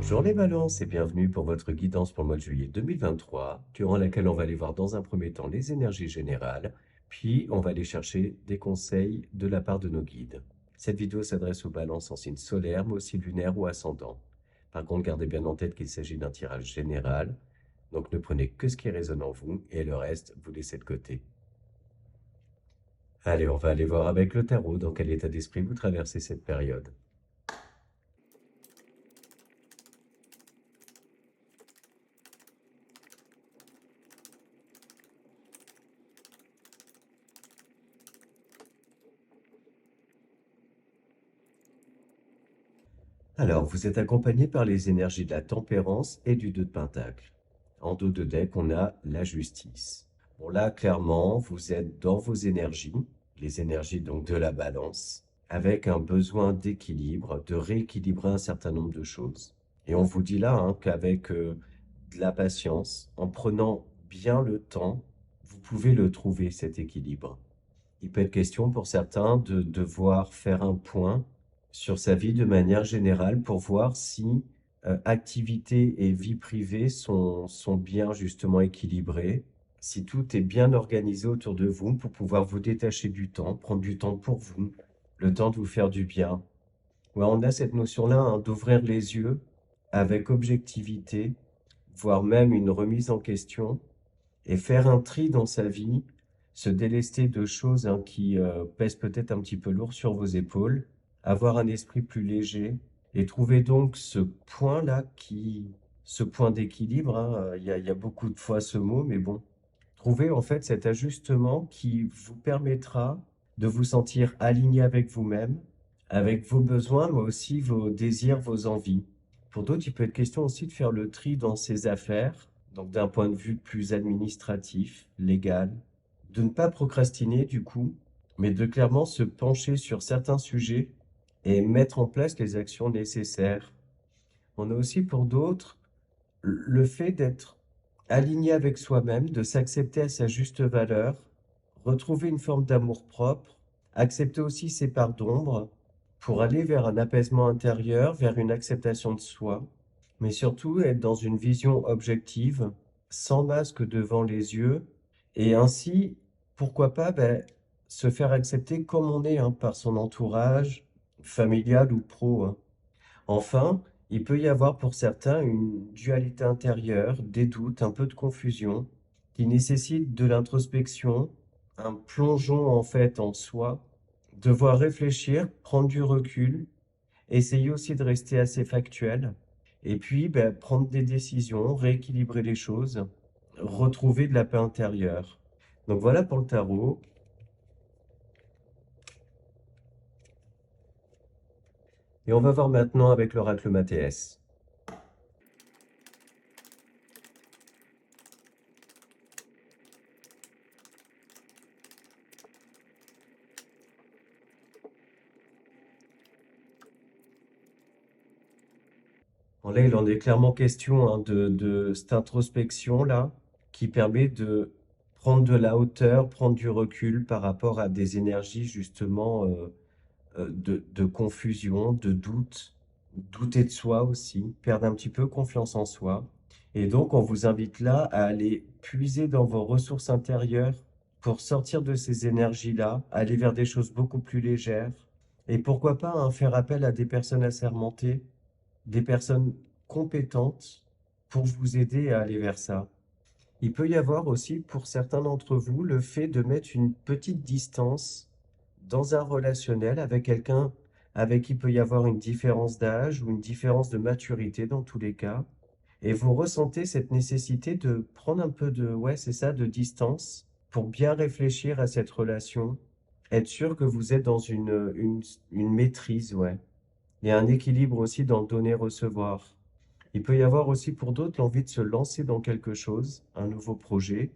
Bonjour les balances et bienvenue pour votre guidance pour le mois de juillet 2023, durant laquelle on va aller voir dans un premier temps les énergies générales, puis on va aller chercher des conseils de la part de nos guides. Cette vidéo s'adresse aux balances en signe solaire, mais aussi lunaire ou ascendant. Par contre, gardez bien en tête qu'il s'agit d'un tirage général, donc ne prenez que ce qui résonne en vous et le reste, vous laissez de côté. Allez, on va aller voir avec le tarot dans quel état d'esprit vous traversez cette période. Alors, vous êtes accompagné par les énergies de la tempérance et du 2 de Pentacle. En dos de deck, on a la justice. Bon, là, clairement, vous êtes dans vos énergies, les énergies donc de la balance, avec un besoin d'équilibre, de rééquilibrer un certain nombre de choses. Et on vous dit là qu'avec de la patience, en prenant bien le temps, vous pouvez le trouver, cet équilibre. Il peut être question pour certains de devoir faire un point sur sa vie de manière générale pour voir si activité et vie privée sont bien justement équilibrées, si tout est bien organisé autour de vous pour pouvoir vous détacher du temps, prendre du temps pour vous, le temps de vous faire du bien. Ouais, on a cette notion-là d'ouvrir les yeux avec objectivité, voire même une remise en question et faire un tri dans sa vie, se délester de choses qui pèsent peut-être un petit peu lourd sur vos épaules, avoir un esprit plus léger et trouver donc ce point-là ce point d'équilibre, il y a beaucoup de fois ce mot, mais bon, trouver en fait cet ajustement qui vous permettra de vous sentir aligné avec vous-même, avec vos besoins, mais aussi vos désirs, vos envies. Pour d'autres, il peut être question aussi de faire le tri dans ses affaires, donc d'un point de vue plus administratif, légal, de ne pas procrastiner du coup, mais de clairement se pencher sur certains sujets et mettre en place les actions nécessaires. On a aussi pour d'autres le fait d'être aligné avec soi-même, de s'accepter à sa juste valeur, retrouver une forme d'amour-propre, accepter aussi ses parts d'ombre pour aller vers un apaisement intérieur, vers une acceptation de soi, mais surtout être dans une vision objective, sans masque devant les yeux, et ainsi, pourquoi pas, se faire accepter comme on est par son entourage, familial ou pro. Enfin, il peut y avoir pour certains une dualité intérieure, des doutes, un peu de confusion, qui nécessite de l'introspection, un plongeon en fait en soi, devoir réfléchir, prendre du recul, essayer aussi de rester assez factuel, et puis prendre des décisions, rééquilibrer les choses, retrouver de la paix intérieure. Donc voilà pour le tarot. Et on va voir maintenant avec l'oracle Mathéès. Bon, là, il en est clairement question de cette introspection-là qui permet de prendre de la hauteur, prendre du recul par rapport à des énergies justement de confusion, de doute, douter de soi aussi, perdre un petit peu confiance en soi. Et donc, on vous invite là à aller puiser dans vos ressources intérieures pour sortir de ces énergies-là, aller vers des choses beaucoup plus légères. Et pourquoi pas faire appel à des personnes assermentées, des personnes compétentes pour vous aider à aller vers ça. Il peut y avoir aussi pour certains d'entre vous le fait de mettre une petite distance dans un relationnel avec quelqu'un avec qui peut y avoir une différence d'âge ou une différence de maturité dans tous les cas. Et vous ressentez cette nécessité de prendre un peu ouais, c'est ça, de distance pour bien réfléchir à cette relation, être sûr que vous êtes dans une maîtrise, ouais. Il y a un équilibre aussi dans le donner-recevoir. Il peut y avoir aussi pour d'autres l'envie de se lancer dans quelque chose, un nouveau projet,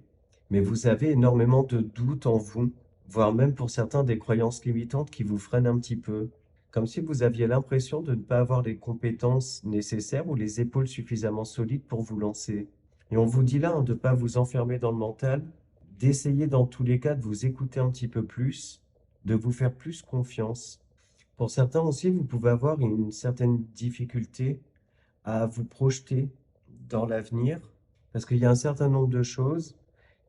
mais vous avez énormément de doutes en vous, voire même pour certains des croyances limitantes qui vous freinent un petit peu, comme si vous aviez l'impression de ne pas avoir les compétences nécessaires ou les épaules suffisamment solides pour vous lancer. Et on vous dit là de ne pas vous enfermer dans le mental, d'essayer dans tous les cas de vous écouter un petit peu plus, de vous faire plus confiance. Pour certains aussi, vous pouvez avoir une certaine difficulté à vous projeter dans l'avenir, parce qu'il y a un certain nombre de choses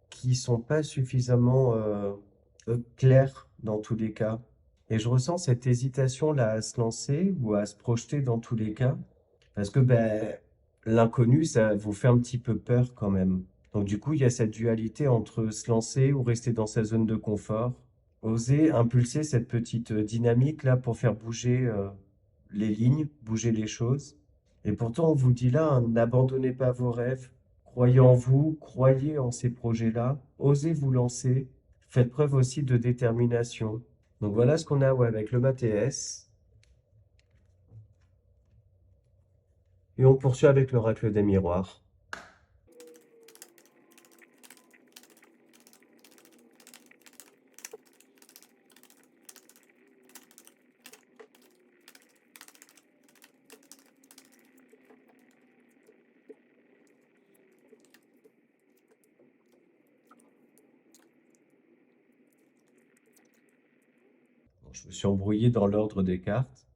qui sont pas suffisamment claires dans tous les cas. Et je ressens cette hésitation-là à se lancer ou à se projeter dans tous les cas, parce que ben, l'inconnu, ça vous fait un petit peu peur quand même. Donc du coup, il y a cette dualité entre se lancer ou rester dans sa zone de confort, oser impulser cette petite dynamique là pour faire bouger les lignes, bouger les choses. Et pourtant, on vous dit là, hein, n'abandonnez pas vos rêves, croyez en vous, croyez en ces projets-là, osez vous lancer, faites preuve aussi de détermination. Donc voilà ce qu'on a ouais, avec le MATS. Et on poursuit avec l'oracle des miroirs. Bon, je me suis embrouillé dans l'ordre des cartes.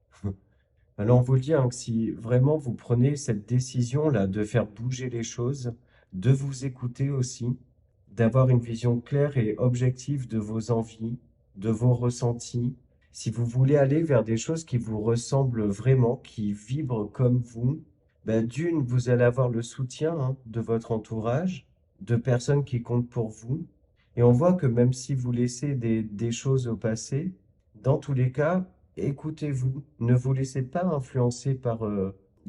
Alors on vous le dit, hein, que si vraiment vous prenez cette décision-là de faire bouger les choses, de vous écouter aussi, d'avoir une vision claire et objective de vos envies, de vos ressentis, si vous voulez aller vers des choses qui vous ressemblent vraiment, qui vibrent comme vous, ben d'une, vous allez avoir le soutien, hein, de votre entourage, de personnes qui comptent pour vous. Et on voit que même si vous laissez des choses au passé, dans tous les cas, écoutez-vous. Ne vous laissez pas influencer par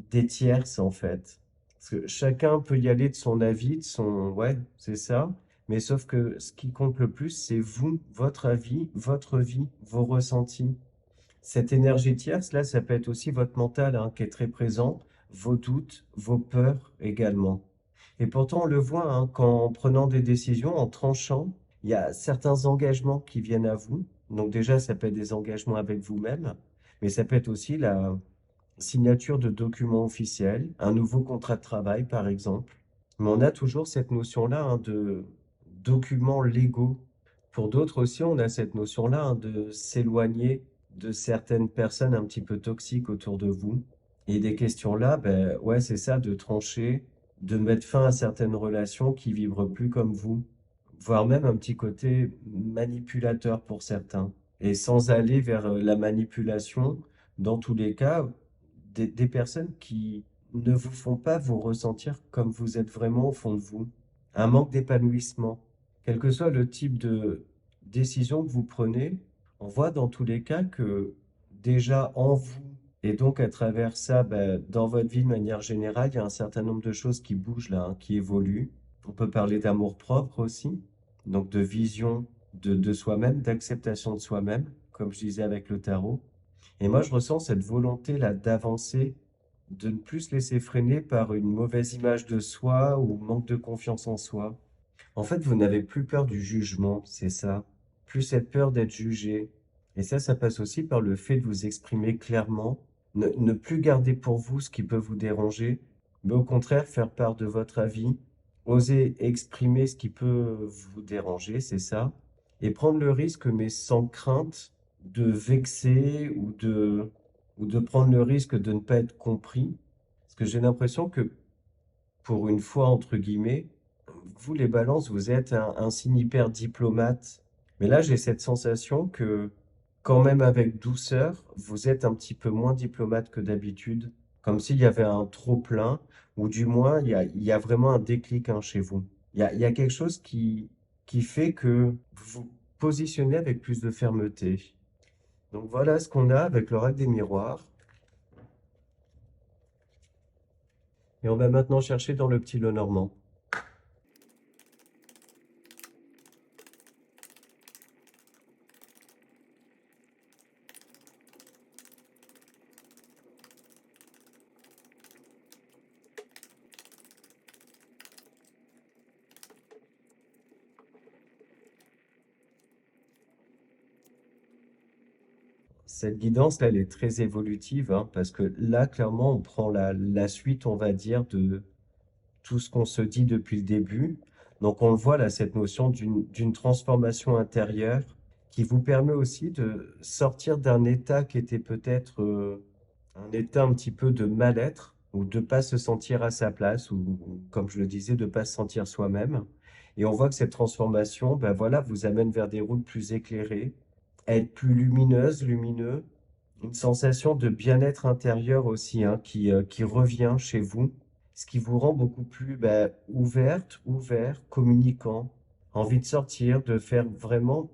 des tierces, en fait. Parce que chacun peut y aller de son avis, de son... Ouais, c'est ça. Mais sauf que ce qui compte le plus, c'est vous, votre avis, votre vie, vos ressentis. Cette énergie tierce, là, ça peut être aussi votre mental, hein, qui est très présent, vos doutes, vos peurs également. Et pourtant, on le voit, hein, qu'en prenant des décisions, en tranchant, il y a certains engagements qui viennent à vous. Donc déjà, ça peut être des engagements avec vous-même, mais ça peut être aussi la signature de documents officiels, un nouveau contrat de travail, par exemple. Mais on a toujours cette notion-là, hein, de documents légaux. Pour d'autres aussi, on a cette notion-là, hein, de s'éloigner de certaines personnes un petit peu toxiques autour de vous. Et des questions là, ben ouais, c'est ça, de trancher, de mettre fin à certaines relations qui vibrent plus comme vous, voire même un petit côté manipulateur pour certains. Et sans aller vers la manipulation, dans tous les cas, des personnes qui ne vous font pas vous ressentir comme vous êtes vraiment au fond de vous. Un manque d'épanouissement. Quel que soit le type de décision que vous prenez, on voit dans tous les cas que déjà en vous, et donc à travers ça, ben, dans votre vie de manière générale, il y a un certain nombre de choses qui bougent là, hein, qui évoluent. On peut parler d'amour-propre aussi, donc de vision de soi-même, d'acceptation de soi-même, comme je disais avec le tarot. Et moi, je ressens cette volonté-là d'avancer, de ne plus se laisser freiner par une mauvaise image de soi ou manque de confiance en soi. En fait, vous n'avez plus peur du jugement, c'est ça. Plus cette peur d'être jugé. Et ça passe aussi par le fait de vous exprimer clairement, ne plus garder pour vous ce qui peut vous déranger, mais au contraire faire part de votre avis, oser exprimer ce qui peut vous déranger, c'est ça, et prendre le risque, mais sans crainte de vexer ou de prendre le risque de ne pas être compris. Parce que j'ai l'impression que pour une fois, entre guillemets, vous, les balances, vous êtes un signe hyper diplomate. Mais là, j'ai cette sensation que, quand même avec douceur, vous êtes un petit peu moins diplomate que d'habitude. Comme s'il y avait un trop-plein, ou du moins, il y a vraiment un déclic, hein, chez vous. Il y a quelque chose qui fait que vous vous positionnez avec plus de fermeté. Donc voilà ce qu'on a avec l'oracle des miroirs. Et on va maintenant chercher dans le petit Lenormand. Cette guidance-là, elle est très évolutive, hein, parce que là, clairement, on prend la suite, on va dire, de tout ce qu'on se dit depuis le début. Donc, on le voit là, cette notion d'une transformation intérieure qui vous permet aussi de sortir d'un état qui était peut-être un état un petit peu de mal-être ou de pas se sentir à sa place, ou comme je le disais, de pas se sentir soi-même. Et on voit que cette transformation, ben voilà, vous amène vers des routes plus éclairées, être plus lumineuse, lumineux, une sensation de bien-être intérieur aussi, hein, qui revient chez vous, ce qui vous rend beaucoup plus ben, ouvert, communicant, envie de sortir, de faire vraiment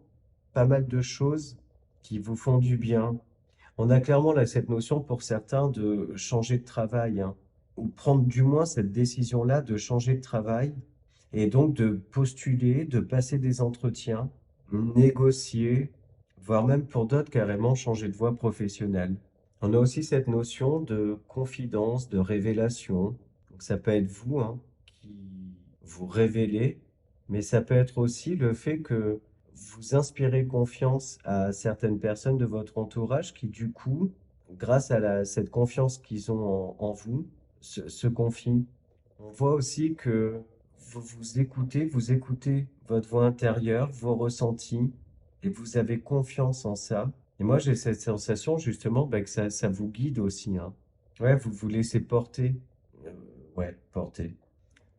pas mal de choses qui vous font du bien. On a clairement là cette notion pour certains de changer de travail, hein, ou prendre du moins cette décision-là de changer de travail, et donc de postuler, de passer des entretiens, négocier, voire même pour d'autres carrément changer de voie professionnelle. On a aussi cette notion de confidence, de révélation. Donc ça peut être vous, hein, qui vous révélez, mais ça peut être aussi le fait que vous inspirez confiance à certaines personnes de votre entourage qui, du coup, grâce à cette confiance qu'ils ont en vous, se confient. On voit aussi que vous écoutez votre voix intérieure, vos ressentis, et vous avez confiance en ça. Et moi, j'ai cette sensation, justement, bah, que ça vous guide aussi, hein. Ouais, vous vous laissez porter. Euh, ouais, porter.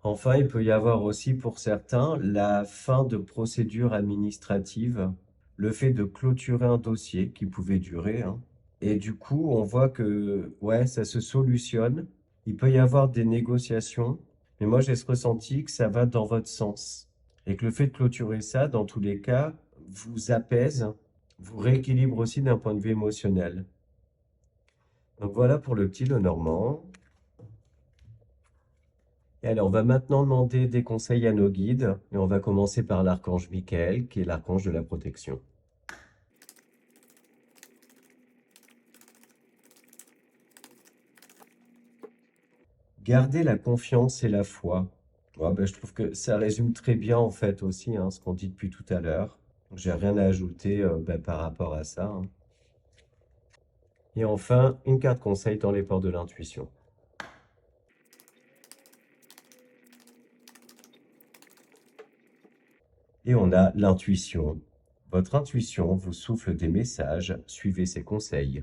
Enfin, il peut y avoir aussi pour certains la fin de procédures administratives, le fait de clôturer un dossier qui pouvait durer, hein. Et du coup, on voit que ouais, ça se solutionne. Il peut y avoir des négociations, mais moi j'ai ce ressenti que ça va dans votre sens. Et que le fait de clôturer ça, dans tous les cas, vous apaise, vous rééquilibre aussi d'un point de vue émotionnel. Donc voilà pour le petit Lenormand. Et alors, on va maintenant demander des conseils à nos guides, et on va commencer par l'archange Michael, qui est l'archange de la protection. Garder la confiance et la foi. Ouais, ben, je trouve que ça résume très bien en fait aussi, hein, ce qu'on dit depuis tout à l'heure. Donc, j'ai rien à ajouter ben, par rapport à ça, hein. Et enfin, une carte conseil dans les ports de l'intuition. Et on a l'intuition. Votre intuition vous souffle des messages, suivez ses conseils.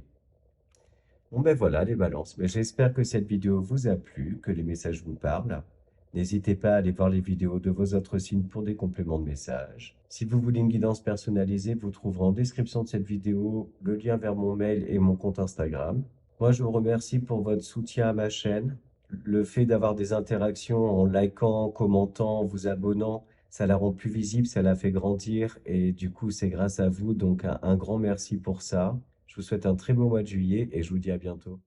Bon ben voilà les balances. Mais j'espère que cette vidéo vous a plu, que les messages vous parlent. N'hésitez pas à aller voir les vidéos de vos autres signes pour des compléments de messages. Si vous voulez une guidance personnalisée, vous trouverez en description de cette vidéo le lien vers mon mail et mon compte Instagram. Moi, je vous remercie pour votre soutien à ma chaîne. Le fait d'avoir des interactions en likant, commentant, vous abonnant, ça la rend plus visible, ça la fait grandir et du coup, c'est grâce à vous. Donc, un grand merci pour ça. Je vous souhaite un très beau mois de juillet et je vous dis à bientôt.